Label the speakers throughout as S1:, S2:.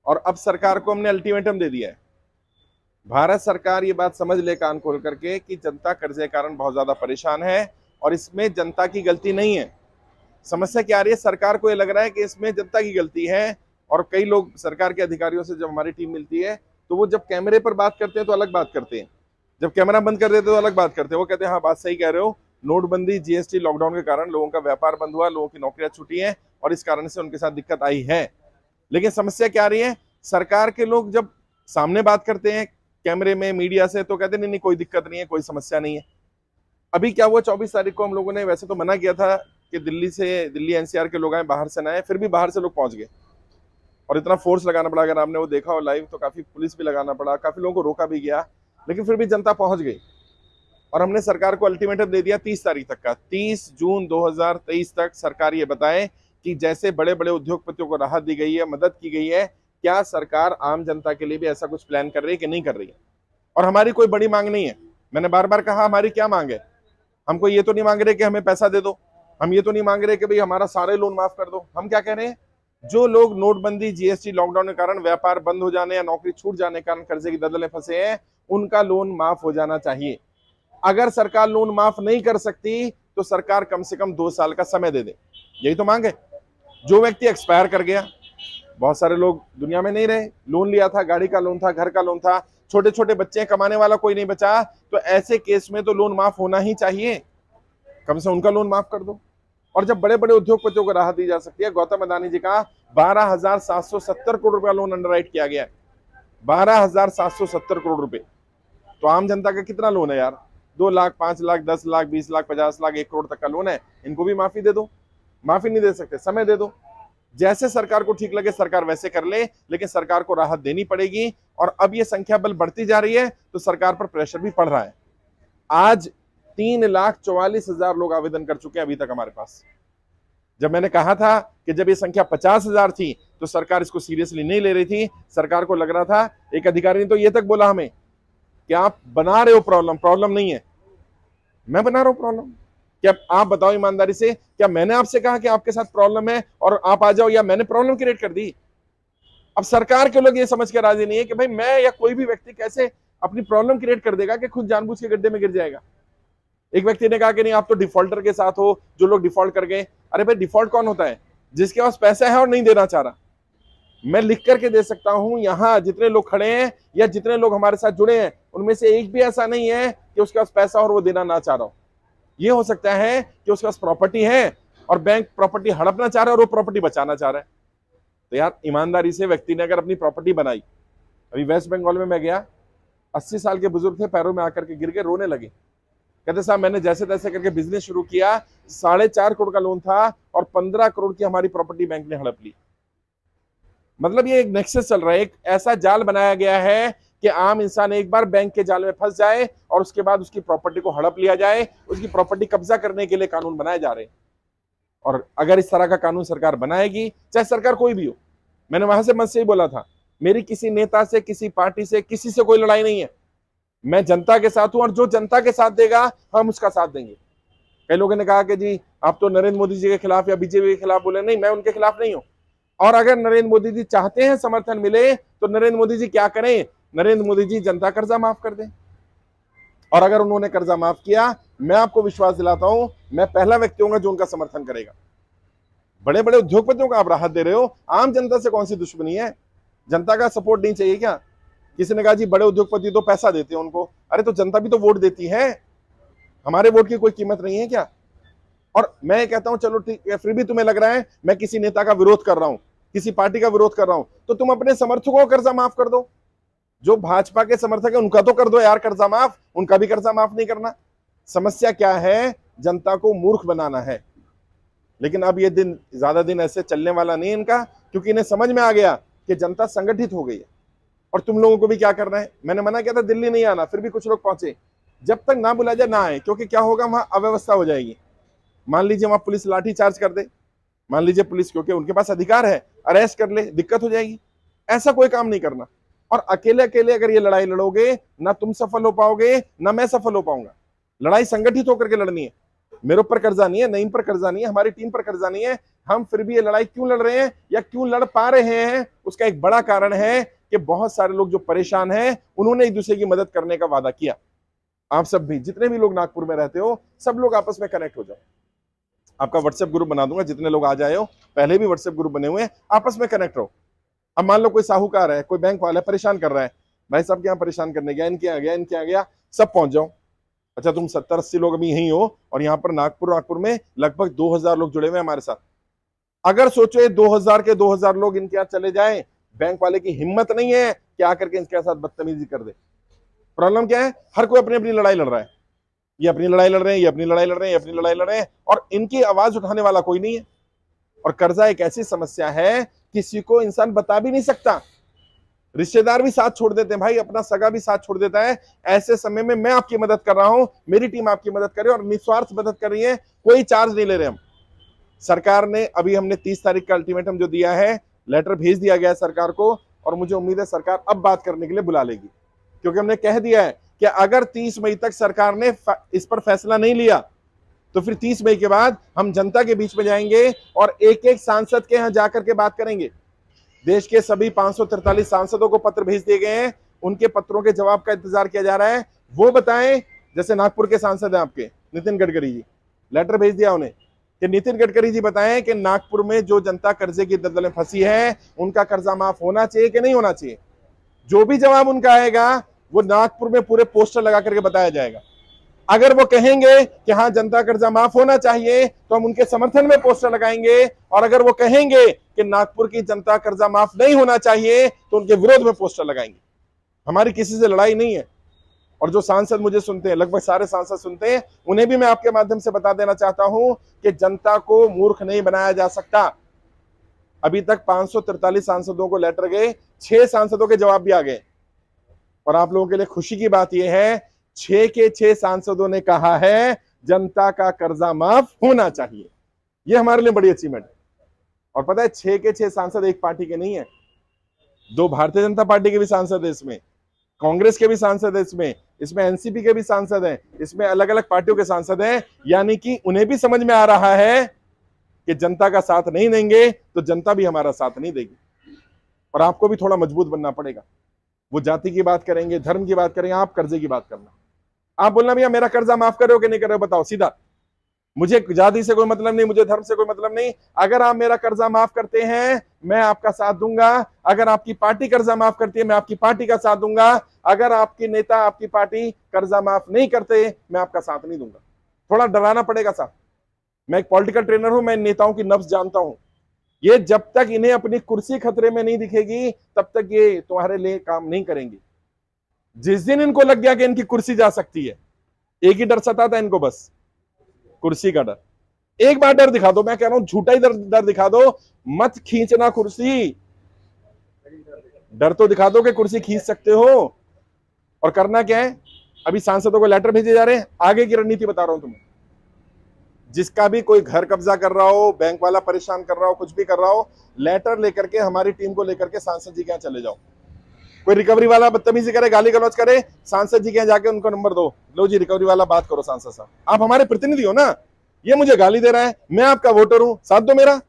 S1: और अब सरकार को हमने अल्टीमेटम दे दिया है। भारत सरकार ये बात समझ ले कान खोल करके कि जनता कर्जे के कारण बहुत ज्यादा परेशान है और इसमें जनता की गलती नहीं है। समस्या क्या आ रही है, सरकार को ये लग रहा है कि इसमें जनता की गलती है। और कई लोग सरकार के अधिकारियों से जब हमारी टीम मिलती है तो वो जब कैमरे पर बात करते हैं तो अलग बात करते हैं, जब कैमरा बंद कर देते तो अलग बात करते हैं। वो कहते हैं हाँ बात सही कह रहे हो, नोटबंदी जीएसटी लॉकडाउन के कारण लोगों का व्यापार बंद हुआ, लोगों की नौकरियां छूटी हैं और इस कारण से उनके साथ दिक्कत आई है। लेकिन समस्या क्या आ रही है, सरकार के लोग जब सामने बात करते हैं कैमरे में मीडिया से तो कहते नहीं नहीं कोई दिक्कत नहीं है, कोई समस्या नहीं है। अभी क्या हुआ, 24 तारीख को हम लोगों ने वैसे तो मना किया था कि दिल्ली एनसीआर के लोग आए, बाहर से ना आए, फिर भी बाहर से लोग पहुंच गए और इतना फोर्स लगाना पड़ा। अगर आपने वो देखा हो लाइव तो काफी पुलिस भी लगाना पड़ा, काफी लोगों को रोका भी गया, लेकिन फिर भी जनता पहुंच गई। और हमने सरकार को अल्टीमेटम दे दिया 30 तारीख तक का, 30 जून 2023 तक सरकार ये बताए कि जैसे बड़े बड़े उद्योगपतियों को राहत दी गई है, मदद की गई है, क्या सरकार आम जनता के लिए भी ऐसा कुछ प्लान कर रही है कि नहीं कर रही है। और हमारी कोई बड़ी मांग नहीं है, मैंने बार बार कहा हमारी क्या मांग है। हमको ये तो नहीं मांग रहे कि हमें पैसा दे दो, हम ये तो नहीं मांग रहे कि भाई हमारा सारे लोन माफ कर दो। हम क्या कह रहे हैं, जो लोग नोटबंदी जीएसटी लॉकडाउन के कारण व्यापार बंद हो जाने या नौकरी छूट जाने के कारण कर्जे की दलदल में फंसे हैं, उनका लोन माफ हो जाना चाहिए। अगर सरकार लोन माफ नहीं कर सकती तो सरकार कम से कम 2 साल का समय दे दे, यही तो मांग है। जो व्यक्ति एक्सपायर कर गया, बहुत सारे लोग दुनिया में नहीं रहे, लोन लिया था, गाड़ी का लोन था, घर का लोन था, छोटे छोटे बच्चे, कमाने वाला कोई नहीं बचा, तो ऐसे केस में तो लोन माफ होना ही चाहिए, कम से उनका लोन माफ कर दो। और जब बड़े बड़े उद्योगपतियों को राहत दी जा सकती है, गौतम अदानी जी का 12,770 करोड़ रुपया लोन अंडरराइट किया गया है, 12,770 करोड़ रुपए। तो आम जनता का कितना लोन है यार, 2 लाख, 5 लाख, 10 लाख, 20 लाख, 50 लाख, 1 करोड़ तक का लोन है, इनको भी माफी दे दो। माफी नहीं दे सकते, समय दे दो, जैसे सरकार को ठीक लगे सरकार वैसे कर ले, लेकिन सरकार को राहत देनी पड़ेगी। और अब ये संख्या बल बढ़ती जा रही है तो सरकार पर प्रेशर भी पड़ रहा है। आज 3,44,000 लोग आवेदन कर चुके हैं अभी तक हमारे पास। जब मैंने कहा था कि जब ये संख्या 50,000 थी तो सरकार इसको सीरियसली नहीं ले रही थी, सरकार को लग रहा था, एक अधिकारी ने तो ये तक बोला हमें कि आप बना रहे हो प्रॉब्लम, प्रॉब्लम नहीं है। मैं बना रहा हूं प्रॉब्लम? क्या आप बताओ ईमानदारी से, क्या मैंने आपसे कहा कि आपके साथ प्रॉब्लम है और आप आ जाओ, या मैंने प्रॉब्लम क्रिएट कर दी? अब सरकार के लोग ये समझ के राजी नहीं है कि भाई मैं या कोई भी व्यक्ति कैसे अपनी प्रॉब्लम क्रिएट कर देगा कि खुद जानबूझ के गड्ढे में गिर जाएगा। एक व्यक्ति ने कहा कि नहीं आप तो डिफॉल्टर के साथ हो, जो लोग डिफॉल्ट कर गए। अरे भाई डिफॉल्ट कौन होता है? जिसके पास पैसा है और नहीं देना चाह रहा। मैं लिख करके दे सकता हूं, यहां जितने लोग खड़े हैं या जितने लोग हमारे साथ जुड़े हैं उनमें से एक भी ऐसा नहीं है कि उसके पास पैसा और वो देना ना चाह रहा हो। ये हो सकता है कि उसके पास प्रॉपर्टी है और बैंक प्रॉपर्टी हड़पना चाह रहा है और वो प्रॉपर्टी बचाना चाह रहा है। तो यार ईमानदारी से व्यक्ति ने अगर अपनी प्रॉपर्टी बनाई, अभी वेस्ट बंगाल में मैं गया, 80 साल के बुजुर्ग थे, पैरों में आकर के गिर के रोने लगे, कहते साहब मैंने जैसे तैसे करके बिजनेस शुरू किया, 4.5 करोड़ का लोन था और 15 करोड़ की हमारी प्रॉपर्टी बैंक ने हड़प ली। मतलब ये एक नेक्सस चल रहा है, एक ऐसा जाल बनाया गया है कि आम इंसान एक बार बैंक के जाल में फंस जाए और उसके बाद उसकी प्रॉपर्टी को हड़प लिया जाए, उसकी प्रॉपर्टी कब्जा करने के लिए कानून बनाए जा रहे हैं। और अगर इस तरह का कानून सरकार बनाएगी, चाहे सरकार कोई भी हो, मैंने वहां से मंच से ही बोला था, मेरी किसी नेता से, किसी पार्टी से, किसी से कोई लड़ाई नहीं है, मैं जनता के साथ हूं और जो जनता के साथ देगा हम उसका साथ देंगे। कई लोगों ने कहा कि जी आप तो नरेंद्र मोदी जी के खिलाफ या बीजेपी के खिलाफ बोले, नहीं मैं उनके खिलाफ नहीं हूं। और अगर नरेंद्र मोदी जी चाहते हैं समर्थन मिले तो नरेंद्र मोदी जी क्या करें, नरेंद्र मोदी जी जनता कर्जा माफ कर दें। और अगर उन्होंने कर्जा माफ किया, मैं आपको विश्वास दिलाता हूं, मैं पहला व्यक्ति होऊंगा जो उनका समर्थन करेगा। बड़े बड़े उद्योगपतियों को आप राहत दे रहे हो, आम जनता से कौन सी दुश्मनी है? जनता का सपोर्ट नहीं चाहिए क्या? किसी ने कहा जी बड़े उद्योगपति तो पैसा देते हैं उनको, अरे तो जनता भी तो वोट देती है, हमारे वोट की कोई कीमत नहीं है क्या? और मैं कहता हूं चलो ठीक है, फिर भी तुम्हें लग रहा है मैं किसी नेता का विरोध कर रहा हूं, किसी पार्टी का विरोध कर रहा हूं, तो तुम अपने समर्थकों को कर्जा माफ कर दो। जो भाजपा के समर्थक है उनका तो कर दो यार कर्जा माफ, उनका भी कर्जा माफ नहीं करना। समस्या क्या है, जनता को मूर्ख बनाना है। लेकिन अब ये दिन ज्यादा दिन ऐसे चलने वाला नहीं इनका, क्योंकि इन्हें समझ में आ गया कि जनता संगठित हो गई है। और तुम लोगों को भी क्या करना है, मैंने मना किया था दिल्ली नहीं आना, फिर भी कुछ लोग पहुंचे। जब तक ना बुलाया जाए ना आए, क्योंकि क्या होगा वहां अव्यवस्था हो जाएगी। मान लीजिए वहां पुलिस लाठी चार्ज कर दे, मान लीजिए पुलिस, क्योंकि उनके पास अधिकार है, अरेस्ट कर ले, दिक्कत हो जाएगी। ऐसा कोई काम नहीं करना। और अकेले अकेले अगर ये लड़ाई लड़ोगे, ना तुम सफल हो पाओगे ना मैं सफल हो पाऊंगा। लड़ाई संगठित होकर के लड़नी है। मेरे ऊपर कर्जा नहीं है, नईम पर कर्जा नहीं है, हमारी टीम पर कर्जा नहीं है। हम फिर भी ये लड़ाई क्यों लड़ रहे हैं या क्यों लड़ पा रहे हैं, उसका एक बड़ा कारण है कि बहुत सारे लोग जो परेशान हैं उन्होंने एक दूसरे की मदद करने का वादा किया। आप सब भी, जितने भी लोग नागपुर में रहते हो, सब लोग आपस में कनेक्ट हो जाओ। आपका व्हाट्सएप ग्रुप बना दूंगा, जितने लोग आ जाए हो, पहले भी व्हाट्सएप ग्रुप बने हुए हैं, आपस में कनेक्ट रहो। अब मान लो कोई साहूकार है, कोई बैंक वाला परेशान कर रहा है, भाई साहब के यहाँ परेशान करने गया, इनके यहाँ गया, इनके यहाँ गया, सब पहुंच जाओ। अच्छा, तुम 70-80 लोग अभी यहीं हो और यहाँ पर नागपुर में लगभग 2000 लोग जुड़े हुए हैं हमारे साथ। अगर सोचो 2000 के 2000 लोग इनके यहाँ चले जाएं, बैंक वाले की हिम्मत नहीं है कि आकर के इनके साथ बदतमीजी कर दे। प्रॉब्लम क्या है, हर कोई अपनी अपनी लड़ाई लड़ रहा है, ये अपनी लड़ाई लड़ रहे हैं, ये अपनी लड़ाई लड़ रहे हैं, ये अपनी लड़ाई लड़ रहे हैं, और इनकी आवाज उठाने वाला कोई नहीं है। और कर्जा एक ऐसी समस्या है, किसी को इंसान बता भी नहीं सकता, रिश्तेदार भी साथ छोड़ देते हैं, भाई अपना सगा भी साथ छोड़ देता है। ऐसे समय में मैं आपकी मदद कर रहा हूं, मेरी टीम आपकी मदद कर रही है और निस्वार्थ मदद कर रही है, कोई चार्ज नहीं ले रहे हम। सरकार ने अभी, हमने 30 तारीख का अल्टीमेटम जो दिया है, लेटर भेज दिया गया है सरकार को, और मुझे उम्मीद है सरकार अब बात करने के लिए बुला लेगी, क्योंकि हमने कह दिया है कि अगर 30 मई तक सरकार ने इस पर फैसला नहीं लिया तो फिर 30 मई के बाद हम जनता के बीच में जाएंगे और एक एक सांसद के यहाँ जाकर के बात करेंगे। देश के सभी 543 सांसदों को पत्र भेज दिए गए हैं, उनके पत्रों के जवाब का इंतजार किया जा रहा है। वो बताएं, जैसे नागपुर के सांसद हैं आपके नितिन गडकरी जी, लेटर भेज दिया उन्हें कि नितिन गडकरी जी बताएं कि नागपुर में जो जनता कर्जे की दलदल में फंसी है, उनका कर्जा माफ होना चाहिए कि नहीं होना चाहिए। जो भी जवाब उनका आएगा वो नागपुर में पूरे पोस्टर लगा करके बताया जाएगा। अगर वो कहेंगे कि हाँ जनता कर्जा माफ होना चाहिए तो हम उनके समर्थन में पोस्टर लगाएंगे, और अगर वो कहेंगे कि नागपुर की जनता कर्जा माफ नहीं होना चाहिए तो उनके विरोध में पोस्टर लगाएंगे। हमारी किसी से लड़ाई नहीं है। और जो सांसद मुझे सुनते हैं, लगभग सारे सांसद सुनते हैं, उन्हें भी मैं आपके माध्यम से बता देना चाहता हूं कि जनता को मूर्ख नहीं बनाया जा सकता। अभी तक 543 सांसदों को लेटर गए, 6 सांसदों के जवाब भी आ गए, और आप लोगों के लिए खुशी की बात यह है 6 के 6 सांसदों ने कहा है जनता का कर्जा माफ होना चाहिए। यह हमारे लिए बड़ी अचीवमेंट है। और पता है 6 के 6 सांसद एक पार्टी के नहीं है, 2 भारतीय जनता पार्टी के भी सांसद है इसमें, कांग्रेस के भी सांसद है इसमें एनसीपी के भी सांसद हैं, इसमें अलग अलग पार्टियों के सांसद हैं। यानी कि उन्हें भी समझ में आ रहा है कि जनता का साथ नहीं देंगे तो जनता भी हमारा साथ नहीं देगी। और आपको भी थोड़ा मजबूत बनना पड़ेगा। वो जाति की बात करेंगे, धर्म की बात करेंगे, आप कर्जे की बात करना। आप बोलना भैया मेरा कर्जा माफ कर रहे हो कि नहीं कर रहे हो, बताओ सीधा। मुझे जाति से कोई मतलब नहीं, मुझे धर्म से कोई मतलब नहीं। अगर आप मेरा कर्जा माफ करते हैं मैं आपका साथ दूंगा, अगर आपकी पार्टी कर्जा माफ करती है मैं आपकी पार्टी का साथ दूंगा, अगर आपके नेता आपकी पार्टी कर्जा माफ नहीं करते मैं आपका साथ नहीं दूंगा। थोड़ा डराना पड़ेगा साथ। मैं एक पॉलिटिकल ट्रेनर हूं, मैं नेताओं की नब्ज जानता हूं। ये जब तक इन्हें अपनी कुर्सी खतरे में नहीं दिखेगी तब तक ये तुम्हारे लिए काम नहीं करेंगे। जिस दिन इनको लग गया कि इनकी कुर्सी जा सकती है, एक ही डर सताता है इनको, बस कुर्सी का डर। एक बार डर दिखा दो, मैं कह रहा हूं झूठा ही डर दिखा दो, मत खींचना कुर्सी, डर तो दिखा दो कि कुर्सी खींच सकते हो। और करना क्या है, अभी सांसदों को लेटर भेजे जा रहे हैं, आगे की रणनीति बता रहा हूं तुम्हें। जिसका भी कोई घर कब्जा कर रहा हो, बैंक वाला परेशान कर रहा हो, कुछ भी कर रहा हो, लेटर लेकर के हमारी टीम को लेकर के सांसद जी के यहाँ चले जाओ। कोई रिकवरी वाला बदतमीजी करे, गाली गलौज करे, सांसद जी के यहाँ जाके उनको नंबर दो, लो जी रिकवरी वाला बात करो सांसद साहब, आप हमारे प्रतिनिधि हो ना, ये मुझे गाली दे रहा है, मैं आपका वोटर हूं, साथ दो मेरा।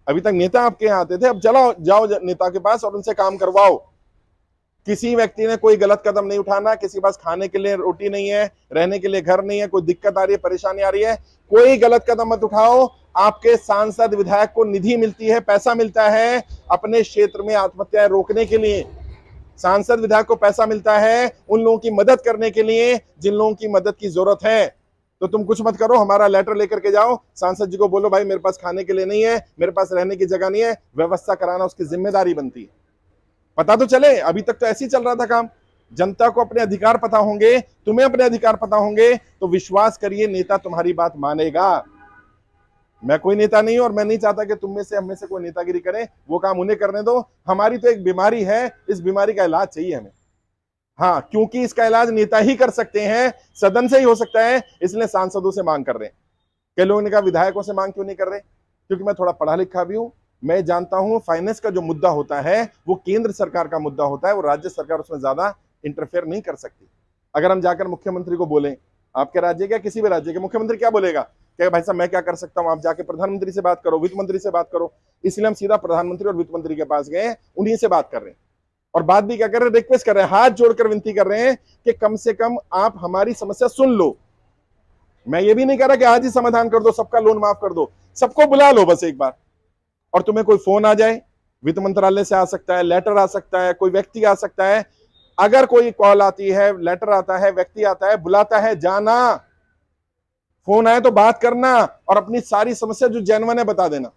S1: अभी तक नेता आपके यहाँ आते थे, अब चलो जाओ नेता के पास और उनसे काम करवाओ। किसी व्यक्ति ने कोई गलत कदम नहीं उठाना, किसी के पास खाने के लिए रोटी नहीं है, रहने के लिए घर नहीं है, कोई दिक्कत आ रही है, परेशानी आ रही है, कोई गलत कदम मत उठाओ। आपके सांसद विधायक को निधि मिलती है, पैसा मिलता है अपने क्षेत्र में आत्महत्याएं रोकने के लिए। सांसद विधायक को पैसा मिलता है उन लोगों की मदद करने के लिए जिन लोगों की मदद की जरूरत है। तो तुम कुछ मत करो, हमारा लेटर लेकर के जाओ, सांसद जी को बोलो भाई मेरे पास खाने के लिए नहीं है, मेरे पास रहने की जगह नहीं है, व्यवस्था कराना उसकी जिम्मेदारी बनती है। पता तो चले, अभी तक तो ऐसे ही चल रहा था काम। जनता को अपने अधिकार पता होंगे, तुम्हें अपने अधिकार पता होंगे, तो विश्वास करिए नेता तुम्हारी बात मानेगा। मैं कोई नेता नहीं हूं और मैं नहीं चाहता कि तुम में से हम में से कोई नेतागिरी करे, वो काम उन्हें करने दो। हमारी तो एक बीमारी है, इस बीमारी का इलाज चाहिए हमें। हाँ, क्योंकि इसका इलाज नेता ही कर सकते हैं, सदन से ही हो सकता है, इसलिए सांसदों से मांग कर रहे हैं। कई लोगों ने कहा विधायकों से मांग क्यों नहीं कर रहे, क्योंकि मैं थोड़ा पढ़ा लिखा भी हूं, मैं जानता हूं फाइनेंस का जो मुद्दा होता है वो केंद्र सरकार का मुद्दा होता है, वो राज्य सरकार उसमें ज्यादा इंटरफेयर नहीं कर सकती। अगर हम जाकर मुख्यमंत्री को बोलें आपके राज्य का, किसी भी राज्य के मुख्यमंत्री क्या बोलेगा, क्या भाई साहब मैं क्या कर सकता हूं, आप जाके प्रधानमंत्री से बात करो, वित्त मंत्री से बात करो। इसलिए हम सीधा प्रधानमंत्री और वित्त मंत्री के पास गए, उन्हीं से बात कर रहे हैं। और बात भी क्या कर रहे हैं, रिक्वेस्ट कर रहे हैं, हाथ जोड़कर विनती कर रहे हैं कि कम से कम आप हमारी समस्या सुन लो। मैं ये भी नहीं कह रहा कि आज ही समाधान कर दो, सबका लोन माफ कर दो, सबको बुला लो बस एक बार। और तुम्हें कोई फोन आ जाए, वित्त मंत्रालय से आ सकता है, लेटर आ सकता है, कोई व्यक्ति आ सकता है, अगर कोई कॉल आती है, लेटर आता है, व्यक्ति आता है, बुलाता है, जाना, फोन आए तो बात करना और अपनी सारी समस्या जो जेन्युइन है बता देना।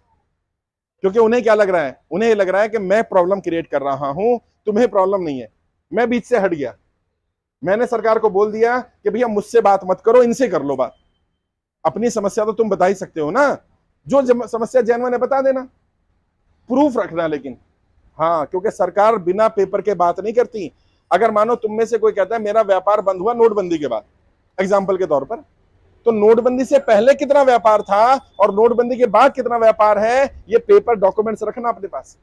S1: क्योंकि उन्हें क्या लग रहा है, उन्हें ये लग रहा है कि मैं प्रॉब्लम क्रिएट कर रहा हूं, तुम्हें प्रॉब्लम नहीं है, मैं बीच से हट गया, मैंने सरकार को बोल दिया कि भैया मुझसे बात मत करो, इनसे कर लो बात, अपनी समस्या तो तुम बता ही सकते हो ना, जो समस्या जेन्युइन है बता देना, प्रूफ रखना। लेकिन हाँ, क्योंकि सरकार बिना पेपर के बात नहीं करती। अगर मानो तुम में से कोई कहता है मेरा व्यापार बंद हुआ नोटबंदी के बाद, एग्जाम्पल के तौर पर, तो नोटबंदी से पहले कितना व्यापार था और नोटबंदी के बाद कितना व्यापार है, ये पेपर डॉक्यूमेंट्स रखना अपने पास।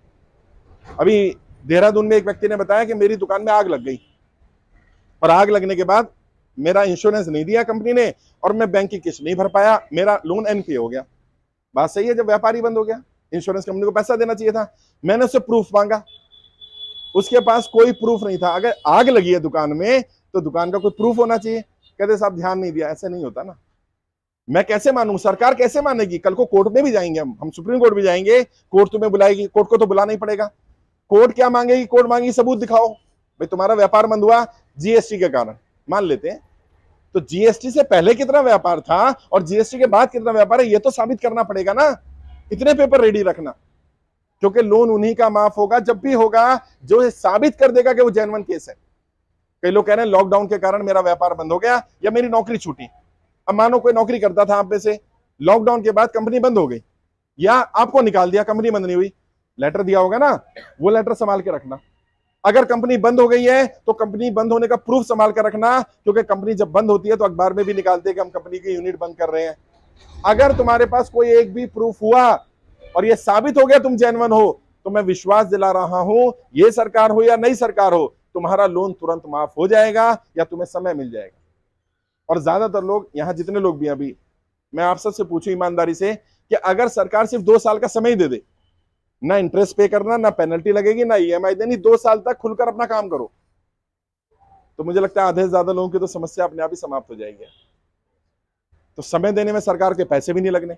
S1: अभी देहरादून में एक व्यक्ति ने बताया कि मेरी दुकान में आग लग गई और आग लगने के बाद मेरा इंश्योरेंस नहीं दिया कंपनी ने और मैं बैंक की किस्त नहीं भर पाया, मेरा लोन एनपीए हो गया। बात सही है, जब व्यापारी बंद हो गया इंश्योरेंस कंपनी को पैसा देना चाहिए था। मैंने उससे प्रूफ मांगा, उसके पास कोई प्रूफ नहीं था। अगर आग लगी है दुकान में तो दुकान का कोई प्रूफ होना चाहिए। कहते साहब ध्यान नहीं दिया, ऐसे नहीं होता ना। मैं कैसे मानूं, सरकार कैसे मानेगी? कल को कोर्ट में भी जाएंगे हम सुप्रीम कोर्ट भी जाएंगे, कोर्ट तुम्हें बुलाएगी, कोर्ट को तो बुलाना ही पड़ेगा। कोर्ट क्या मांगेगी? कोर्ट मांगेगी सबूत दिखाओ, भाई तुम्हारा व्यापार बंद हुआ जीएसटी के कारण, मान लेते हैं, तो जीएसटी से पहले कितना व्यापार था और जीएसटी के बाद कितना व्यापार है, ये तो साबित करना पड़ेगा ना। इतने पेपर रेडी रखना, क्योंकि लोन उन्हीं का माफ होगा जब भी होगा जो साबित कर देगा कि वो जेन्युइन केस है। कई लोग कह रहे हैं लॉकडाउन के कारण मेरा व्यापार बंद हो गया या मेरी नौकरी छूटी। अब मानो कोई नौकरी करता था आप में से, लॉकडाउन के बाद कंपनी बंद हो गई या आपको निकाल दिया, कंपनी बंद नहीं हुई, लेटर दिया होगा ना, वो लेटर संभाल के रखना। अगर कंपनी बंद हो गई है तो कंपनी बंद होने का प्रूफ संभाल कर रखना, क्योंकि कंपनी जब बंद होती है तो अखबार में भी निकालते हैं कि हम कंपनी की यूनिट बंद कर रहे हैं। अगर तुम्हारे पास कोई एक भी प्रूफ हुआ और ये साबित हो गया तुम जेन्युइन हो, तो मैं विश्वास दिला रहा हूं, ये सरकार हो या नई सरकार हो, तुम्हारा लोन तुरंत माफ हो जाएगा या तुम्हें समय मिल जाएगा। और ज्यादातर लोग, यहां जितने लोग भी, अभी मैं आप सबसे पूछूं ईमानदारी से कि अगर सरकार सिर्फ 2 साल का समय दे दे, ना इंटरेस्ट पे करना, ना पेनल्टी लगेगी, ना ईएमआई देनी, 2 साल तक खुलकर अपना काम करो, तो मुझे लगता है आधे से ज्यादा लोगों की तो समस्या अपने आप ही समाप्त हो जाएगी। तो समय देने में सरकार के पैसे भी नहीं लगने।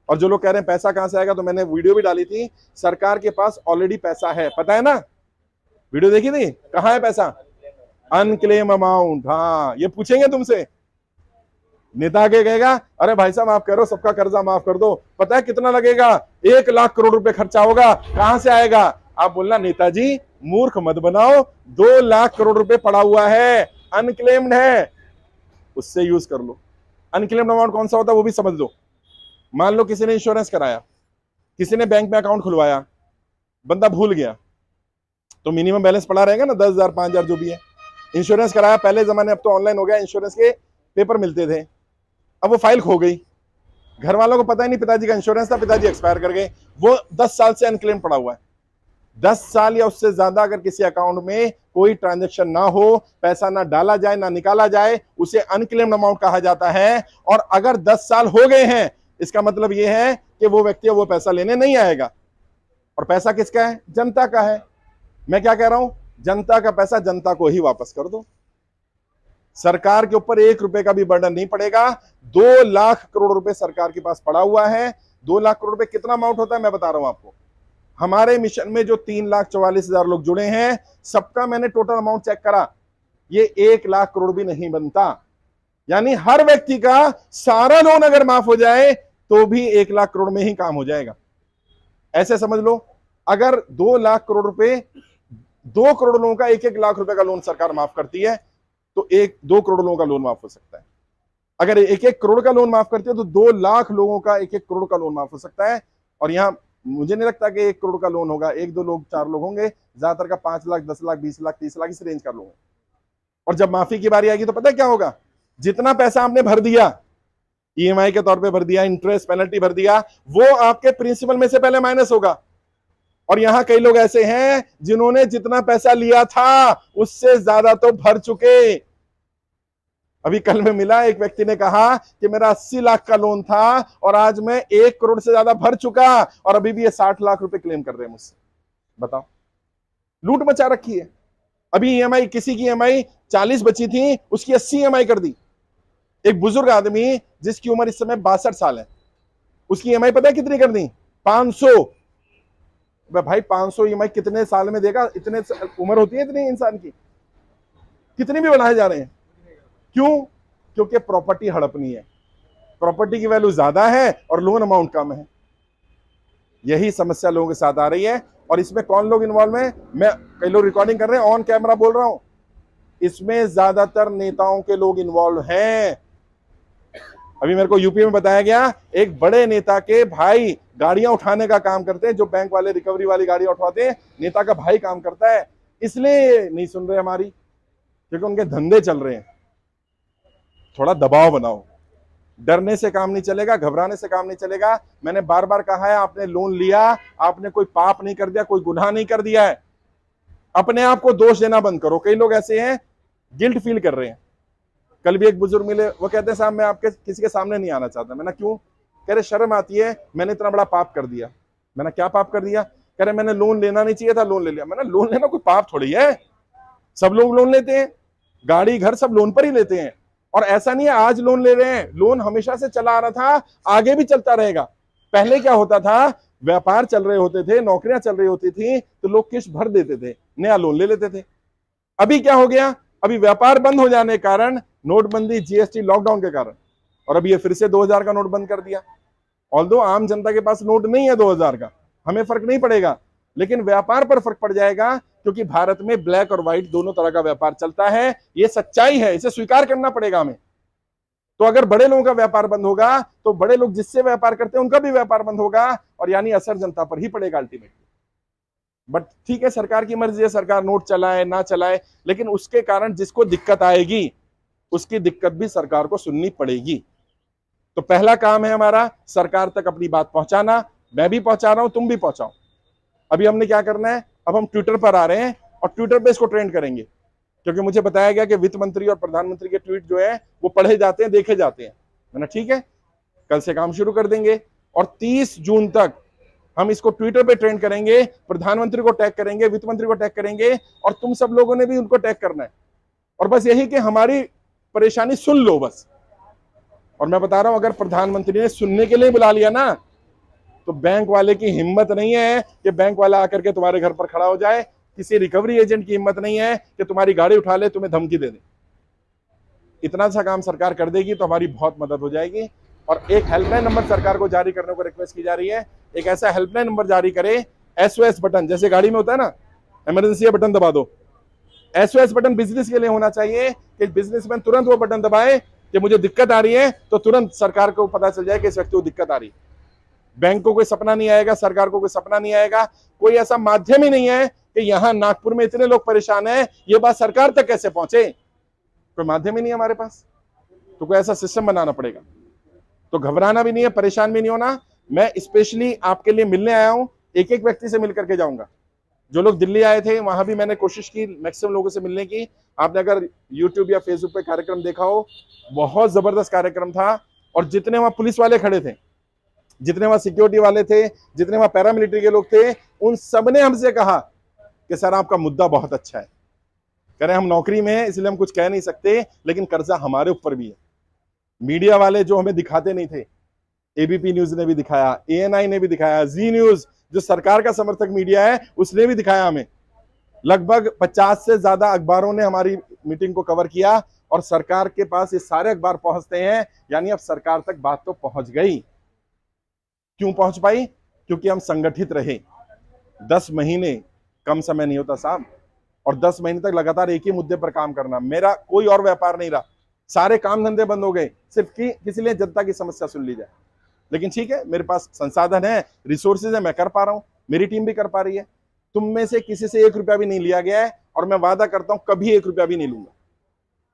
S1: और जो लोग कह रहे हैं पैसा कहां से आएगा, तो मैंने वीडियो भी डाली थी, सरकार के पास ऑलरेडी पैसा है, पता है ना, वीडियो देखी थी, कहां है पैसा? Unclaim amount. हाँ, ये पूछेंगे तुमसे, नेता के कहेगा अरे भाई साहब आप कह रहे हो सबका कर्जा माफ कर दो, पता है कितना लगेगा? 1 लाख करोड़ रुपए खर्चा होगा, कहां से आएगा? आप बोलना नेताजी मूर्ख मत बनाओ, 2 लाख करोड़ रुपए पड़ा हुआ है, अनक्लेम्ड है, उससे यूज कर लो। अनक्लेम्ड अमाउंट कौन सा होता है वो भी समझ लो। मान लो किसी ने इंश्योरेंस कराया, किसी ने बैंक में अकाउंट खुलवाया, बंदा भूल गया, तो मिनिमम बैलेंस पड़ा रहेगा ना, 10,000 5,000 जो भी है। इंश्योरेंस कराया पहले जमाने, अब तो ऑनलाइन हो गया, इंश्योरेंस के पेपर मिलते थे, अब वो फाइल खो गई, घर वालों को पता ही नहीं पिताजी का इंश्योरेंस था, पिताजी एक्सपायर कर गए, वो 10 साल से अनक्लेम पड़ा हुआ है। 10 साल या उससे ज्यादा अगर किसी अकाउंट में कोई ट्रांजैक्शन ना हो, पैसा ना डाला जाए ना निकाला जाए, उसे अनक्लेम्ड अमाउंट कहा जाता है। और अगर 10 साल हो गए हैं, इसका मतलब यह है कि वो व्यक्ति वो पैसा लेने नहीं आएगा। और पैसा किसका है? जनता का है। मैं क्या कह रहा हूं, जनता का पैसा जनता को ही वापस कर दो, सरकार के ऊपर 1 रुपए का भी बर्डन नहीं पड़ेगा। 2 लाख करोड़ रुपए सरकार के पास पड़ा हुआ है। 2 लाख करोड़ रुपए कितना अमाउंट होता है मैं बता रहा हूं आपको। हमारे मिशन में जो 3,44,000 लोग जुड़े हैं, सबका मैंने टोटल अमाउंट चेक करा, ये 1 लाख करोड़ भी नहीं बनता। यानी हर व्यक्ति का सारा लोन अगर माफ हो जाए तो भी 1 लाख करोड़ में ही काम हो जाएगा। ऐसे समझ लो, अगर 2 लाख करोड़ रुपए, 2 करोड़ लोगों का 1-1 लाख रुपए का लोन सरकार माफ करती है, तो 1-2 करोड़ लोगों का लोन माफ हो सकता है। अगर 1-1 करोड़ का लोन माफ करती है तो 2 लाख लोगों का 1-1 करोड़ का लोन माफ हो सकता है। और यहां मुझे नहीं लगता कि 1 करोड़ का लोन होगा, 1-2 लोग, 4 लोग होंगे, ज्यादातर का 5 लाख, 10 लाख, 20 लाख, 30 लाख, इस रेंज का लोग। और जब माफी की बारी आएगी तो पता है क्या होगा? जितना पैसा आपने भर दिया, ईएमआई के तौर पे भर दिया, इंटरेस्ट पेनल्टी भर दिया, वो आपके प्रिंसिपल में से पहले माइनस होगा। और यहां कई लोग ऐसे हैं जिन्होंने जितना पैसा लिया था उससे ज्यादा तो भर चुके। अभी कल में मिला, एक व्यक्ति ने कहा कि मेरा 80 लाख का लोन था और आज मैं 1 करोड़ से ज्यादा भर चुका और अभी भी ये 60 लाख रुपए क्लेम कर रहे हैं मुझसे। बताओ, लूट मचा रखी है। अभी ईएमआई, किसी की ईएमआई 40 बची थी, उसकी 80 ईएमआई कर दी। एक बुजुर्ग आदमी जिसकी उम्र इस समय 62 साल है, उसकी ईएमआई पता है कितनी कर दी? 500। भाई 500 ईएमआई कितने साल में देगा? इतने उम्र होती है इतनी इंसान की, कितनी भी बढ़ाए जा रहे हैं। क्यों? क्योंकि प्रॉपर्टी हड़पनी है, प्रॉपर्टी की वैल्यू ज्यादा है और लोन अमाउंट कम है। यही समस्या लोगों के साथ आ रही है। और इसमें कौन लोग इन्वॉल्व हैं? मैं, कई लोग रिकॉर्डिंग कर रहे हैं, ऑन कैमरा बोल रहा हूं, इसमें ज्यादातर नेताओं के लोग इन्वॉल्व हैं। अभी मेरे को यूपी में बताया गया, एक बड़े नेता के भाई गाड़ियां उठाने का काम करते हैं, जो बैंक वाले रिकवरी वाली गाड़ियां उठवाते हैं, नेता का भाई काम करता है। इसलिए नहीं सुन रहे हमारी, क्योंकि उनके धंधे चल रहे हैं। थोड़ा दबाव बनाओ, डरने से काम नहीं चलेगा, घबराने से काम नहीं चलेगा। मैंने बार बार कहा है, आपने लोन लिया, आपने कोई पाप नहीं कर दिया, कोई गुनाह नहीं कर दिया है। अपने आप को दोष देना बंद करो। कई लोग ऐसे हैं, गिल्ट फील कर रहे हैं। कल भी एक बुजुर्ग मिले, वो कहते हैं साहब मैं आपके किसी के सामने नहीं आना चाहता। मैंने क्यों? कह रहे शर्म आती है, मैंने इतना बड़ा पाप कर दिया। मैंने क्या पाप कर दिया? कह रहे मैंने लोन लेना नहीं चाहिए था, लोन ले लिया। मैंने लोन लेना कोई पाप थोड़ी है, सब लोग लोन लेते हैं, गाड़ी घर सब लोन पर ही लेते हैं। और ऐसा नहीं है आज लोन ले रहे हैं, लोन हमेशा से चला आ रहा था, आगे भी चलता रहेगा। पहले क्या होता था, व्यापार चल रहे होते थे, नौकरियां चल रही होती थी, तो लोग किस्त भर देते थे, नया लोन ले लेते थे। अभी क्या हो गया? अभी व्यापार बंद हो जाने के कारण, नोटबंदी, जीएसटी, लॉकडाउन के कारण, और अभी ये फिर से 2000 का नोट बंद कर दिया। ऑल्दो आम जनता के पास नोट नहीं है 2000 का, हमें फर्क नहीं पड़ेगा, लेकिन व्यापार पर फर्क पड़ जाएगा, क्योंकि भारत में ब्लैक और व्हाइट दोनों तरह का व्यापार चलता है। ये सच्चाई है, इसे स्वीकार करना पड़ेगा हमें। तो अगर बड़े लोगों का व्यापार बंद होगा, तो बड़े लोग जिससे व्यापार करते हैं उनका भी व्यापार बंद होगा, और यानी असर जनता पर ही पड़ेगा अल्टीमेटली। बट ठीक है, सरकार की मर्जी है, सरकार नोट चलाए ना चलाए, लेकिन उसके कारण जिसको दिक्कत आएगी, उसकी दिक्कत भी सरकार को सुननी पड़ेगी। तो पहला काम है हमारा, सरकार तक अपनी बात पहुंचाना। मैं भी पहुंचा रहा हूं, तुम भी पहुंचाओ। अभी हमने क्या करना है, अब हम ट्विटर पर आ रहे हैं और ट्विटर पे इसको ट्रेंड करेंगे, क्योंकि मुझे बताया गया कि वित्त मंत्री और प्रधानमंत्री के ट्वीट जो है वो पढ़े जाते हैं, देखे जाते हैं। मैंने ठीक है, कल से काम शुरू कर देंगे और 30 जून तक हम इसको ट्विटर पे ट्रेंड करेंगे। प्रधानमंत्री को टैग करेंगे, वित्त मंत्री को टैग करेंगे, और तुम सब लोगों ने भी उनको टैग करना है। और बस यही कि हमारी परेशानी सुन लो बस। और मैं बता रहा हूं, अगर प्रधानमंत्री ने सुनने के लिए बुला लिया ना, तो बैंक वाले की हिम्मत नहीं है कि बैंक वाला आकर के तुम्हारे घर पर खड़ा हो जाए। किसी रिकवरी एजेंट की हिम्मत नहीं है कि तुम्हारी गाड़ी उठा ले, तुम्हें धमकी दे दे। इतना सा काम सरकार कर देगी तो हमारी बहुत मदद हो जाएगी। और एक हेल्पलाइन नंबर सरकार को जारी करने को रिक्वेस्ट की जा रही है, एक ऐसा हेल्पलाइन नंबर जारी करे, SOS बटन, जैसे गाड़ी में होता है ना, इमरजेंसी बटन दबा दो। SOS बटन बिजनेस के लिए होना चाहिए कि बिजनेसमैन तुरंत वो बटन दबाए कि मुझे दिक्कत आ रही है, तो तुरंत सरकार को पता चल जाए कि इस व्यक्ति को दिक्कत आ रही है। बैंक को कोई सपना नहीं आएगा, सरकार को कोई सपना नहीं आएगा, कोई ऐसा माध्यम ही नहीं है कि यहां नागपुर में इतने लोग परेशान हैं, ये बात सरकार तक कैसे पहुंचे। कोई माध्यम ही नहीं है हमारे पास, तो कोई ऐसा सिस्टम बनाना पड़ेगा। तो घबराना भी नहीं है, परेशान भी नहीं होना। मैं स्पेशली आपके लिए मिलने आया हूं, एक एक व्यक्ति से मिलकर के जाऊंगा। जो लोग दिल्ली आए थे वहां भी मैंने कोशिश की मैक्सिमम लोगों से मिलने की। आपने अगर यूट्यूब या फेसबुक पे कार्यक्रम देखा हो, बहुत जबरदस्त कार्यक्रम था। और जितने वहां पुलिस वाले खड़े थे, जितने वहां सिक्योरिटी वाले थे, जितने वहां पैरामिलिट्री के लोग थे, उन सबने हमसे कहा कि सर आपका मुद्दा बहुत अच्छा है। कह रहे हम नौकरी में हैं इसलिए हम कुछ कह नहीं सकते, लेकिन कर्जा हमारे ऊपर भी है। मीडिया वाले जो हमें दिखाते नहीं थे, एबीपी न्यूज ने भी दिखाया, ANI ने भी दिखाया, जी न्यूज जो सरकार का समर्थक मीडिया है उसने भी दिखाया हमें। लगभग 50 से ज्यादा अखबारों ने हमारी मीटिंग को कवर किया, और सरकार के पास ये सारे अखबार पहुंचते हैं, यानी अब सरकार तक बात तो पहुंच गई। क्यों पहुंच पाई? क्योंकि हम संगठित रहे। 10 महीने कम समय नहीं होता साहब, और 10 महीने तक लगातार एक ही मुद्दे पर काम करना। मेरा कोई और व्यापार नहीं रहा, सारे काम धंधे बंद हो गए, सिर्फ कि किसी लिए जनता की समस्या सुन ली जाए। लेकिन ठीक है, मेरे पास संसाधन है, रिसोर्सेज है, मैं कर पा रहा हूं, मेरी टीम भी कर पा रही है। तुम में से किसी से 1 रुपया भी नहीं लिया गया है, और मैं वादा करता हूं कभी 1 रुपया भी नहीं लूंगा।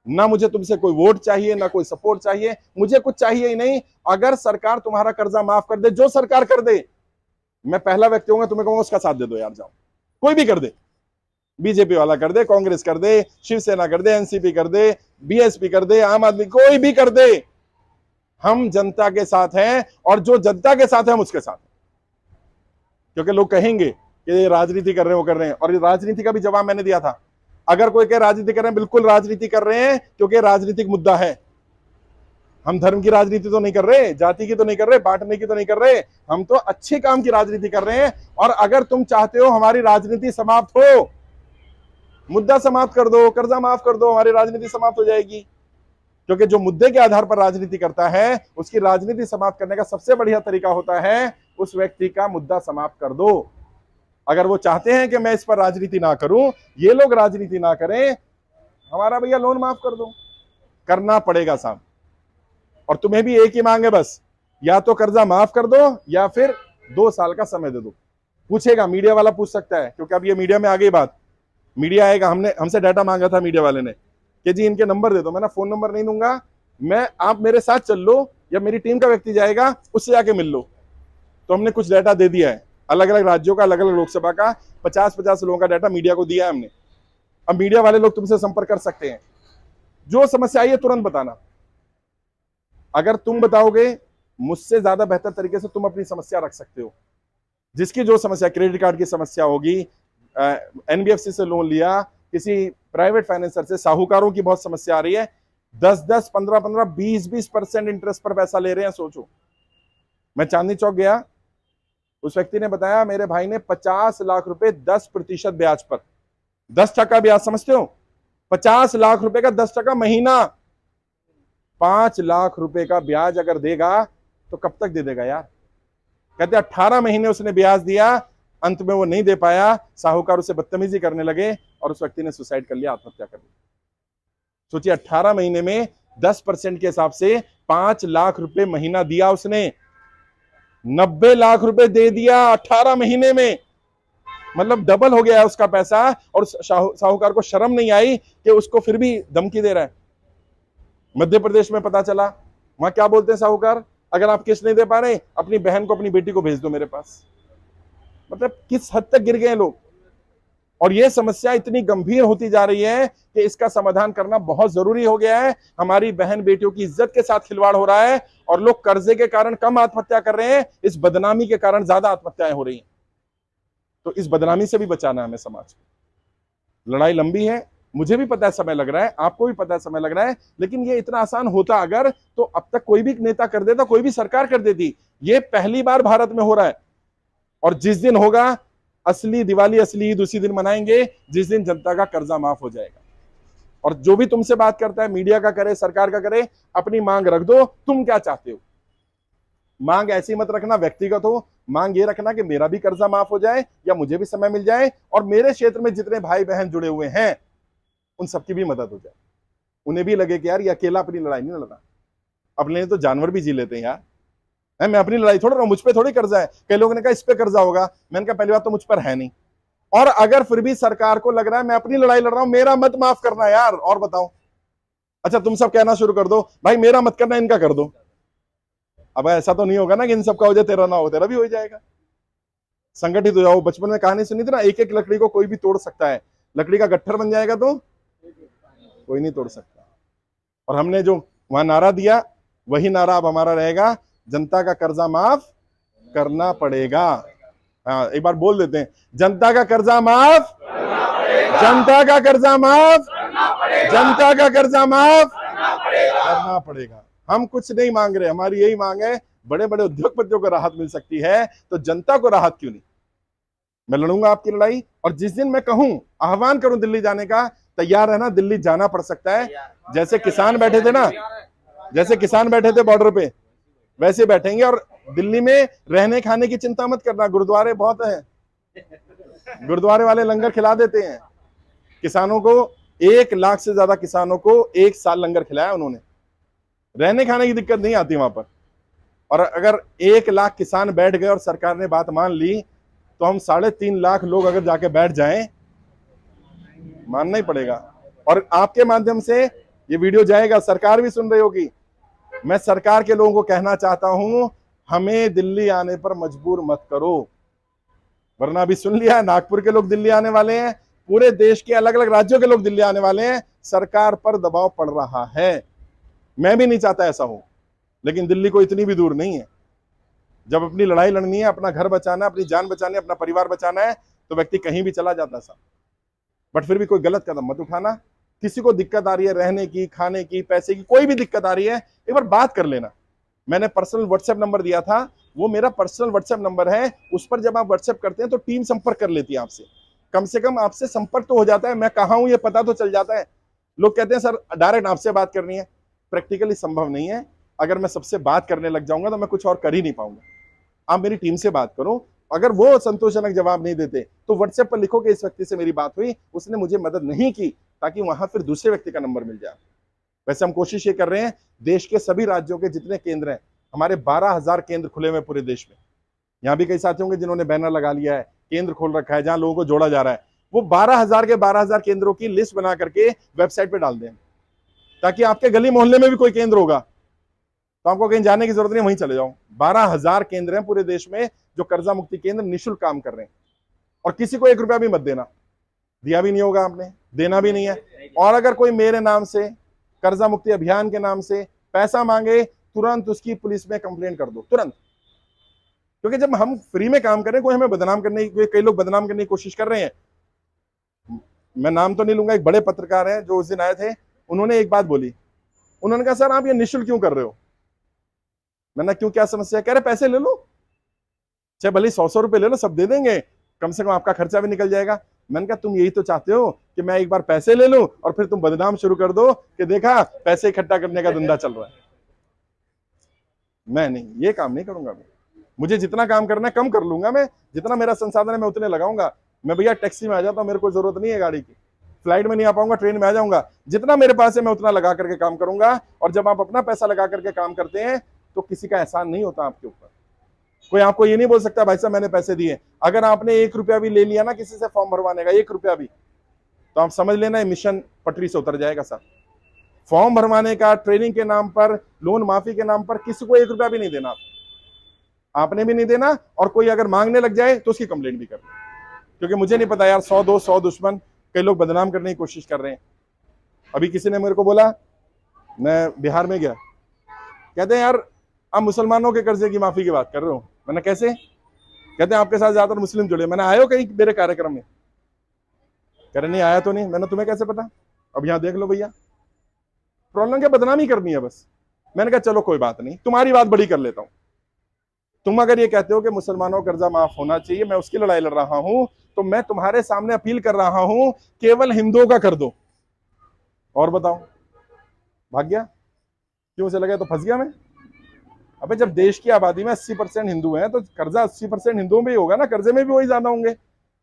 S1: ना मुझे तुमसे कोई वोट चाहिए, ना कोई सपोर्ट चाहिए, मुझे कुछ चाहिए ही नहीं। अगर सरकार तुम्हारा कर्जा माफ कर दे, जो सरकार कर दे, मैं पहला व्यक्ति होऊंगा तुम्हें कहूंगा उसका साथ दे दो यार, जाओ, कोई भी कर दे। बीजेपी वाला कर दे, कांग्रेस कर दे, शिवसेना कर दे, एनसीपी कर दे, बीएसपी कर दे, आम आदमी, कोई भी कर दे, हम जनता के साथ हैं और जो जनता के साथ है हम उसके साथ हैं। क्योंकि लोग कहेंगे कि ये राजनीति कर रहे हैं, वो कर रहे हैं, और राजनीति का भी जवाब मैंने दिया था। अगर कोई कहे राजनीति कर रहे हैं, बिल्कुल राजनीति कर रहे हैं, क्योंकि राजनीतिक मुद्दा है। हम धर्म की राजनीति तो नहीं कर रहे, जाति की तो नहीं कर रहे, बांटने की तो नहीं कर रहे, हम तो अच्छे काम की राजनीति कर रहे हैं। और अगर तुम चाहते हो हमारी राजनीति समाप्त हो, मुद्दा समाप्त कर दो, कर्जा माफ कर दो, हमारी राजनीति समाप्त हो जाएगी। क्योंकि जो मुद्दे के आधार पर राजनीति करता है, उसकी राजनीति समाप्त करने का सबसे बढ़िया तरीका होता है उस व्यक्ति का मुद्दा समाप्त कर दो। अगर वो चाहते हैं कि मैं इस पर राजनीति ना करूं, ये लोग राजनीति ना करें, हमारा भैया लोन माफ कर दो, करना पड़ेगा साहब। और तुम्हें भी एक ही मांग है बस, या तो कर्जा माफ कर दो या फिर 2 साल का समय दे दो। पूछेगा, मीडिया वाला पूछ सकता है, क्योंकि अब ये मीडिया में आ गई बात, मीडिया आएगा। हमसे डाटा मांगा था मीडिया वाले ने कि जी इनके नंबर दे दो। मैंने फोन नंबर नहीं दूंगा, मैं, आप मेरे साथ चल लो या मेरी टीम का व्यक्ति जाएगा, उससे जाके मिल लो। तो हमने कुछ डाटा दे दिया है, अलग अलग राज्यों का, अलग अलग लोकसभा का 50-50 लोगों का डाटा मीडिया को दिया है हमने। अब मीडिया वाले लोग तुमसे संपर्क कर सकते हैं, जो समस्या आई है तुरंत बताना। अगर तुम बताओगे, मुझसे ज्यादा बेहतर तरीके से तुम अपनी समस्या रख सकते हो। जिसकी जो समस्या, क्रेडिट कार्ड की समस्या होगी, एनबीएफसी से लोन लिया, किसी प्राइवेट फाइनेंसर से, साहूकारों की बहुत समस्या आ रही है, 10-10, 15-15, 20-20% इंटरेस्ट पर पैसा ले रहे हैं। सोचो, मैं चांदनी चौक गया, उस व्यक्ति ने बताया मेरे भाई ने 50 लाख रुपए 10% ब्याज पर, 10% ब्याज, समझते हो? 50 लाख रुपए का 10% महीना, 5 लाख रुपए का ब्याज अगर देगा तो कब तक दे देगा यार? कहते 18 महीने उसने ब्याज दिया, अंत में वो नहीं दे पाया, साहूकार उसे बदतमीजी करने लगे और उस व्यक्ति ने सुसाइड कर लिया, आत्महत्या कर ली। सोचिए, 18 महीने में 10% के हिसाब से 5 लाख रुपए महीना दिया उसने, 90 लाख रुपए दे दिया 18 महीने में, मतलब डबल हो गया उसका पैसा। और साहूकार को शर्म नहीं आई कि उसको फिर भी धमकी दे रहा है। मध्य प्रदेश में पता चला, वहां क्या बोलते हैं साहूकार, अगर आप किस्त नहीं दे पा रहे, अपनी बहन को, अपनी बेटी को भेज दो मेरे पास। मतलब किस हद तक गिर गए लोग। और यह समस्या इतनी गंभीर होती जा रही है कि इसका समाधान करना बहुत जरूरी हो गया है। हमारी बहन बेटियों की इज्जत के साथ खिलवाड़ हो रहा है और लोग कर्जे के कारण कम आत्महत्या कर रहे हैं, इस बदनामी के कारण ज्यादा आत्महत्याएं हो रही हैं। तो इस बदनामी से भी बचाना है हमें समाज को। लड़ाई लंबी है, मुझे भी पता है समय लग रहा है, आपको भी पता है समय लग रहा है, लेकिन ये इतना आसान होता अगर, तो अब तक कोई भी नेता कर देता, कोई भी सरकार कर देती। ये पहली बार भारत में हो रहा है। और जिस दिन होगा असली दिवाली, असली ईद उसी दिन मनाएंगे जिस दिन जनता का कर्जा माफ हो जाएगा। और जो भी तुमसे बात करता है, मीडिया का करे, सरकार का करे, अपनी मांग रख दो, तुम क्या चाहते हो। मांग ऐसी मत रखना व्यक्तिगत हो, मांग ये रखना कि मेरा भी कर्जा माफ हो जाए या मुझे भी समय मिल जाए और मेरे क्षेत्र में जितने भाई बहन जुड़े हुए हैं उन सबकी भी मदद हो जाए। उन्हें भी लगे कि यार ये अकेला अपनी लड़ाई नहीं लड़ रहा, अपने लिए तो जानवर भी जी लेते हैं यार, मैं अपनी लड़ाई थोड़ा रहा हूं, मुझ पे थोड़ी कर्जा है। कई लोगों ने कहा इस पे कर्जा होगा, मैंने कहा पहली बात तो मुझ पर है नहीं, और अगर फिर भी सरकार को लग रहा है मैं अपनी लड़ाई लड़ रहा हूं, मेरा मत माफ करना यार, और बताओ। अच्छा तुम सब कहना शुरू कर दो, भाई मेरा मत करना, इनका कर दो। अब ऐसा तो नहीं होगा ना कि इन सबका हो जाए, तेरा ना हो, तेरा भी हो जाएगा। संगठित हो जाओ। बचपन में कहानी सुनी थी ना, एक एक लकड़ी को कोई भी तोड़ सकता है, लकड़ी का गट्ठर बन जाएगा तो कोई नहीं तोड़ सकता। और हमने जो वहां नारा दिया वही नारा अब हमारा रहेगा, जनता का कर्जा माफ करना पड़ेगा। हाँ, एक बार बोल देते हैं, जनता का कर्जा माफ, जनता का कर्जा माफ, जनता का कर्जा माफ करना पड़ेगा। हम कुछ नहीं मांग रहे, हमारी यही मांग है, बड़े बड़े उद्योगपतियों को राहत मिल सकती है तो जनता को राहत क्यों नहीं। मैं लड़ूंगा आपकी लड़ाई, और जिस दिन मैं कहूं, आह्वान करूं दिल्ली जाने का, तैयार रहना, दिल्ली जाना पड़ सकता है। जैसे किसान बैठे थे ना, जैसे किसान बैठे थे बॉर्डर पे, वैसे बैठेंगे। और दिल्ली में रहने खाने की चिंता मत करना, गुरुद्वारे बहुत है, गुरुद्वारे वाले लंगर खिला देते हैं किसानों को। 1 लाख से ज्यादा किसानों को 1 साल लंगर खिलाया उन्होंने, रहने खाने की दिक्कत नहीं आती वहां पर। और अगर 1 लाख किसान बैठ गए और सरकार ने बात मान ली, तो हम 3.5 लाख लोग अगर जाके बैठ जाएं, मानना ही पड़ेगा। और आपके माध्यम से ये वीडियो जाएगा, सरकार भी सुन रही होगी। मैं सरकार के लोगों को कहना चाहता हूं, हमें दिल्ली आने पर मजबूर मत करो, वरना अभी सुन लिया नागपुर के लोग दिल्ली आने वाले हैं, पूरे देश के अलग अलग राज्यों के लोग दिल्ली आने वाले हैं। सरकार पर दबाव पड़ रहा है। मैं भी नहीं चाहता ऐसा हो, लेकिन दिल्ली को इतनी भी दूर नहीं है। जब अपनी लड़ाई लड़नी है, अपना घर बचाना है, अपनी जान बचानी है, अपना परिवार बचाना है, तो व्यक्ति कहीं भी चला जाता है। बट फिर भी कोई गलत कदम मत उठाना। किसी को दिक्कत आ रही है रहने की, खाने की, पैसे की, कोई भी दिक्कत आ रही है, एक बार बात कर लेना। मैंने पर्सनल व्हाट्सएप नंबर दिया था, वो मेरा पर्सनल व्हाट्सएप नंबर है। उस पर जब आप व्हाट्सएप करते हैं तो टीम संपर्क कर लेती है आपसे। कम से कम आपसे संपर्क तो हो जाता है, मैं कहाँ हूं ये पता तो चल जाता है। लोग कहते हैं सर डायरेक्ट आपसे बात करनी है, प्रैक्टिकली संभव नहीं है। अगर मैं सबसे बात करने लग जाऊंगा तो मैं कुछ और कर ही नहीं पाऊंगा। आप मेरी टीम से बात करो, अगर वो संतोषजनक जवाब नहीं देते तो व्हाट्सएप पर लिखो कि इस व्यक्ति से मेरी बात हुई, उसने मुझे मदद नहीं की, ताकि वहां फिर दूसरे व्यक्ति का नंबर मिल जाए। वैसे हम कोशिश ये कर रहे हैं, देश के सभी राज्यों के जितने केंद्र हैं, हमारे 12,000 केंद्र खुले हुए पूरे देश में। यहाँ भी कई साथी होंगे जिन्होंने बैनर लगा लिया है, केंद्र खोल रखा है जहां लोगों को जोड़ा जा रहा है। वो 12,000 के 12,000 केंद्रों की लिस्ट बना करके वेबसाइट पे डाल दें, ताकि आपके गली मोहल्ले में भी कोई केंद्र होगा तो आपको कहीं जाने की जरूरत नहीं, वहीं चले जाओ। 12,000 केंद्र हैं पूरे देश में जो कर्जा मुक्ति केंद्र निःशुल्क काम कर रहे हैं। और किसी को 1 रुपया भी मत देना, दिया भी नहीं होगा आपने, देना भी नहीं है। और अगर कोई मेरे नाम से कर्जा मुक्ति अभियान के नाम से पैसा मांगे, तुरंत उसकी पुलिस में कंप्लेंट कर दो, तुरंत। क्योंकि जब हम फ्री में काम करें, कोई हमें बदनाम करने की, कई लोग बदनाम करने की कोशिश कर रहे हैं। मैं नाम तो नहीं लूंगा, एक बड़े पत्रकार हैं जो उस दिन आए थे, उन्होंने एक बात बोली। उन्होंने कहा सर आप ये निःशुल्क क्यों कर रहे हो? मैंने क्यों, क्या समस्या है? कह रहे पैसे ले लो, चाहे भले 100 रुपए ले लो, सब दे देंगे, कम से कम आपका खर्चा भी निकल जाएगा। मैंने कहा तुम यही तो चाहते हो कि मैं एक बार पैसे ले लूं और फिर तुम बदनाम शुरू कर दो कि देखा पैसे इकट्ठा करने का धंधा चल रहा है। मैं नहीं, ये काम नहीं करूंगा। मुझे जितना काम करना है कम कर लूंगा, मैं जितना मेरा संसाधन है मैं उतने लगाऊंगा। मैं भैया टैक्सी में आ जाता हूं, मेरे को जरूरत नहीं है गाड़ी की, फ्लाइट में नहीं आ पाऊंगा, ट्रेन में आ जाऊंगा। जितना मेरे पास है मैं उतना लगा करके काम करूंगा। और जब आप अपना पैसा लगा करके काम करते हैं तो किसी का एहसान नहीं होता आपके ऊपर। कोई आपको ये नहीं बोल सकता भाई साहब मैंने पैसे दिए। अगर आपने 1 रुपया भी ले लिया ना किसी से फॉर्म भरवाने का, 1 रुपया भी, तो आप समझ लेना मिशन पटरी से उतर जाएगा सर। फॉर्म भरवाने का, ट्रेनिंग के नाम पर, लोन माफी के नाम पर किसी को 1 रुपया भी नहीं देना, आपने भी नहीं देना। और कोई अगर मांगने लग जाए तो उसकी कंप्लेंट भी करना, क्योंकि मुझे नहीं पता यार, 100 दोस्त 100 दुश्मन, कई लोग बदनाम करने की कोशिश कर रहे हैं। अभी किसी ने मेरे को बोला, मैं बिहार में गया, कहते हैं यार आप मुसलमानों के कर्जे की माफी की बात कर रहे हो। मैंने कैसे? कहते हैं आपके साथ ज्यादातर मुस्लिम जुड़े। मैंने आए हो कहीं मेरे कार्यक्रम में? कह रहे नहीं आया तो नहीं। मैंने तुम्हें कैसे पता? अब यहाँ देख लो भैया, प्रॉब्लम क्या, बदनामी करनी है बस। मैंने कहा चलो कोई बात नहीं, तुम्हारी बात बड़ी कर लेता हूं। तुम अगर ये कहते हो कि मुसलमानों का कर्जा माफ होना चाहिए, मैं उसकी लड़ाई लड़ रहा हूं, तो मैं तुम्हारे सामने अपील कर रहा हूं केवल हिंदुओं का कर दो। और बताओ, भाग गया? क्यों से लगा तो फंस गया मैं? अबे जब देश की आबादी में 80% हिंदू हैं तो कर्जा 80% हिंदुओं में ही होगा ना, कर्जे में भी वही ज्यादा होंगे।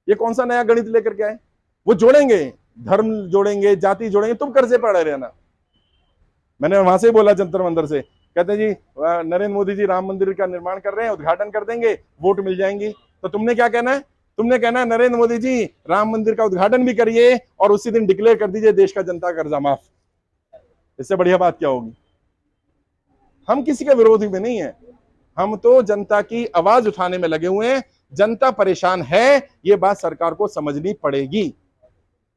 S1: ये कौन सा नया गणित लेकर के आए? वो जोड़ेंगे, धर्म जोड़ेंगे, जाति जोड़ेंगे, तुम कर्जे पड़े रहना। मैंने वहां से बोला जंतर मंदिर से, कहते जी नरेंद्र मोदी जी राम मंदिर का निर्माण कर रहे हैं, उद्घाटन कर देंगे, वोट मिल जाएंगी। तो तुमने क्या कहना है? तुमने कहना है नरेंद्र मोदी जी राम मंदिर का उद्घाटन भी करिए और उसी दिन डिक्लेयर कर दीजिए देश का जनता कर्जा माफ। इससे बढ़िया बात क्या होगी? हम किसी के विरोधी में नहीं है, हम तो जनता की आवाज उठाने में लगे हुए हैं। जनता परेशान है, ये बात सरकार को समझनी पड़ेगी।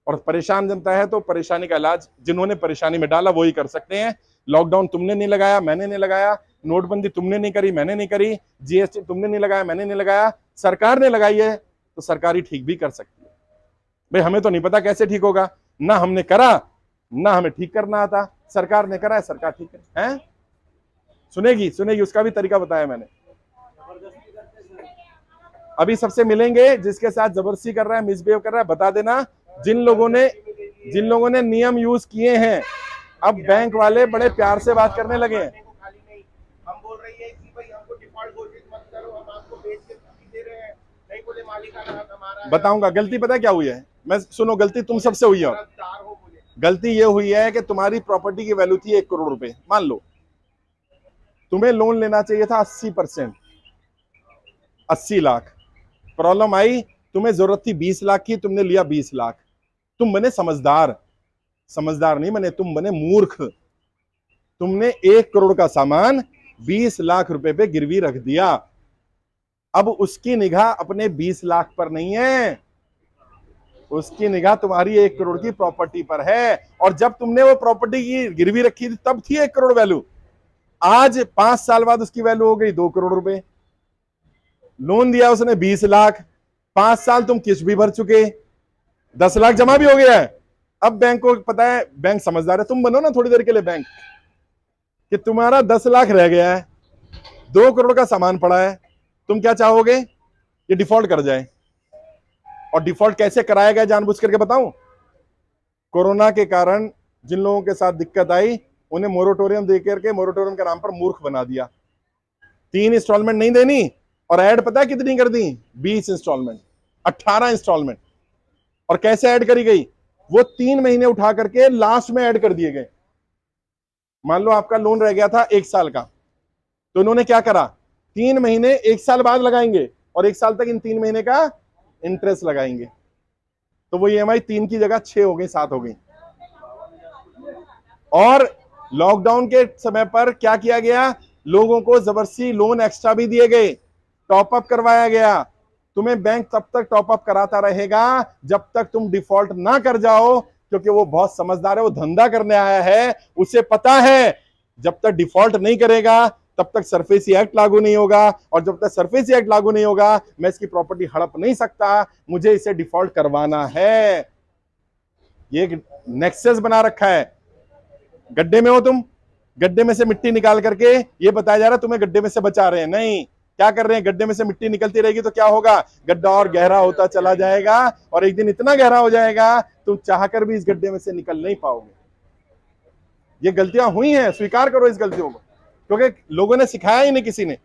S1: और परेशान जनता है तो परेशानी का इलाज जिन्होंने परेशानी में डाला वही कर सकते हैं। लॉकडाउन तुमने नहीं लगाया, मैंने नहीं लगाया, नोटबंदी तुमने नहीं करी, मैंने नहीं करी, जीएसटी तुमने नहीं लगाया, मैंने नहीं लगाया, सरकार ने लगाई है, तो सरकार ही ठीक भी कर सकती है। भाई हमें तो नहीं पता कैसे ठीक होगा, ना हमने करा ना हमें ठीक करना आता, सरकार ने करा है, सरकार ठीक है, सुनेगी सुनेगी, उसका भी तरीका बताया मैंने। अभी सबसे मिलेंगे, जिसके साथ जबरदस्ती कर रहा है, मिसबिहेव कर रहा है, बता देना। जिन लोगों ने नियम यूज किए हैं, अब बैंक वाले बड़े प्यार से बात करने लगे हैं।
S2: हम बोल रही है कि भाई हमको डिफॉल्ट घोषित मत करो, हम आपको बेच के दे रहे हैं, नहीं बोले मालिकाना हक हमारा है।
S1: बताऊंगा गलती पता क्या हुई है, मैं सुनो, गलती तुम सबसे हुई है। गलती ये हुई है कि तुम्हारी प्रॉपर्टी की वैल्यू थी 1 करोड़ रुपए, मान लो तुम्हें लोन लेना चाहिए था 80%, 80 लाख। प्रॉब्लम आई, तुम्हें जरूरत थी 20 लाख की, तुमने लिया 20 लाख। तुम बने समझदार, समझदार नहीं बने, तुम बने मूर्ख। तुमने 1 करोड़ का सामान 20 लाख रुपए पे गिरवी रख दिया। अब उसकी निगाह अपने 20 लाख पर नहीं है, उसकी निगाह तुम्हारी 1 करोड़ की प्रॉपर्टी पर है, और जब तुमने वो प्रॉपर्टी की गिरवी रखी थी तब थी 1 करोड़ वैल्यू। आज 5 साल बाद उसकी वैल्यू हो गई 2 करोड़ रुपए। लोन दिया उसने 20 लाख, 5 साल तुम किस्त भी भर चुके, 10 लाख जमा भी हो गया है। अब बैंक को पता है, बैंक समझदार है, तुम बनो ना थोड़ी देर के लिए बैंक, कि तुम्हारा 10 लाख रह गया है, 2 करोड़ का सामान पड़ा है, तुम क्या चाहोगे? ये डिफॉल्ट कर जाए। और डिफॉल्ट कैसे कराया गया जानबूझ करके बताऊं? कोरोना के कारण जिन लोगों के साथ दिक्कत आई उन्हें मोरेटोरियम दे करके मोरेटोरियम के नाम पर मूर्ख बना दिया। 3 इंस्टॉलमेंट नहीं देनी, और ऐड पता है कितनी कर दी? 20 इंस्टॉलमेंट, 18 इंस्टॉलमेंट। और कैसे ऐड करी गई? वो 3 महीने उठा करके लास्ट में ऐड कर दिए गए। मान लो आपका लोन रह गया था 1 साल का, तो इन्होंने क्या करा, 3 महीने 1 साल बाद लगाएंगे, और 1 साल तक इन 3 महीने का इंटरेस्ट लगाएंगे। तो वो ईएमआई 3 की जगह 6 हो गई, 7 हो गई। और लॉकडाउन के समय पर क्या किया गया? लोगों को जबरदस्ती लोन एक्स्ट्रा भी दिए गए, टॉपअप करवाया गया। तुम्हें बैंक तब तक टॉपअप कराता रहेगा जब तक तुम डिफॉल्ट ना कर जाओ, क्योंकि वो बहुत समझदार है, वो धंधा करने आया है, उसे पता है जब तक डिफॉल्ट नहीं करेगा तब तक सरफेसी एक्ट लागू नहीं होगा, और जब तक सरफेसी एक्ट लागू नहीं होगा मैं इसकी प्रॉपर्टी हड़प नहीं सकता, मुझे इसे डिफॉल्ट करवाना है। ये एक नेक्सस बना रखा है। गड्ढे में हो तुम, गड्ढे में से मिट्टी निकाल करके ये बताया जा रहा है तुम्हें गड्ढे में से बचा रहे हैं, नहीं। क्या कर रहे हैं? गड्ढे में से मिट्टी निकलती रहेगी तो क्या होगा? गड्ढा और गहरा होता चला जाएगा, और एक दिन इतना गहरा हो जाएगा तुम चाहकर भी इस गड्ढे में से निकल नहीं पाओगे। ये गलतियां हुई हैं, स्वीकार करो इस गलतियों को, क्योंकि लोगों ने सिखाया ही नहीं किसी ने।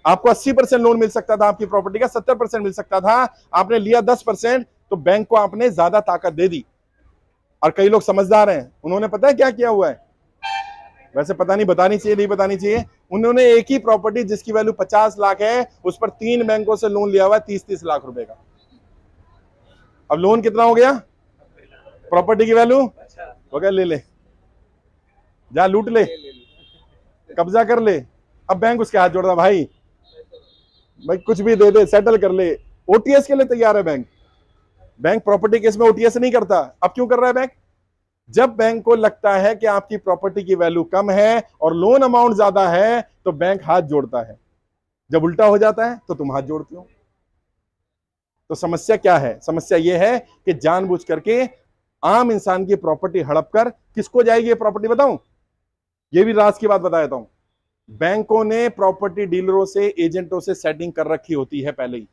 S1: आपको 80% लोन मिल सकता था आपकी प्रॉपर्टी का, 70% मिल सकता था, आपने लिया 10%, तो बैंक को आपने ज्यादा ताकत दे दी। और कई लोग समझदार हैं, उन्होंने पता है क्या किया हुआ है, वैसे पता नहीं बतानी चाहिए नहीं बतानी चाहिए, उन्होंने एक ही प्रॉपर्टी जिसकी वैल्यू 50 लाख है उस पर 3 बैंकों से लोन लिया हुआ है 30-30 लाख रुपए का। अब लोन कितना हो गया? प्रॉपर्टी की वैल्यू हो गया, ले ले जा, लूट ले, कब्जा कर ले। अब बैंक उसके हाथ जोड़ रहा, भाई भाई कुछ भी दे दे, सेटल कर ले। ओटीएस के लिए तैयार है बैंक। बैंक प्रॉपर्टी केस में ओटीएस नहीं करता। अब क्यों कर रहा है बैंक? जब बैंक को लगता है कि आपकी प्रॉपर्टी की वैल्यू कम है और लोन अमाउंट ज्यादा है तो बैंक हाथ जोड़ता है। जब उल्टा हो जाता है तो तुम हाथ जोड़ते हो। तो समस्या क्या है? समस्या यह है कि जानबूझ करके आम इंसान की प्रॉपर्टी हड़प कर किसको जाएगी ये प्रॉपर्टी? बताऊं, ये भी राज की बात बता देता हूं। बैंकों ने प्रॉपर्टी डीलरों से, एजेंटों से सेटिंग कर रखी होती है पहले ही।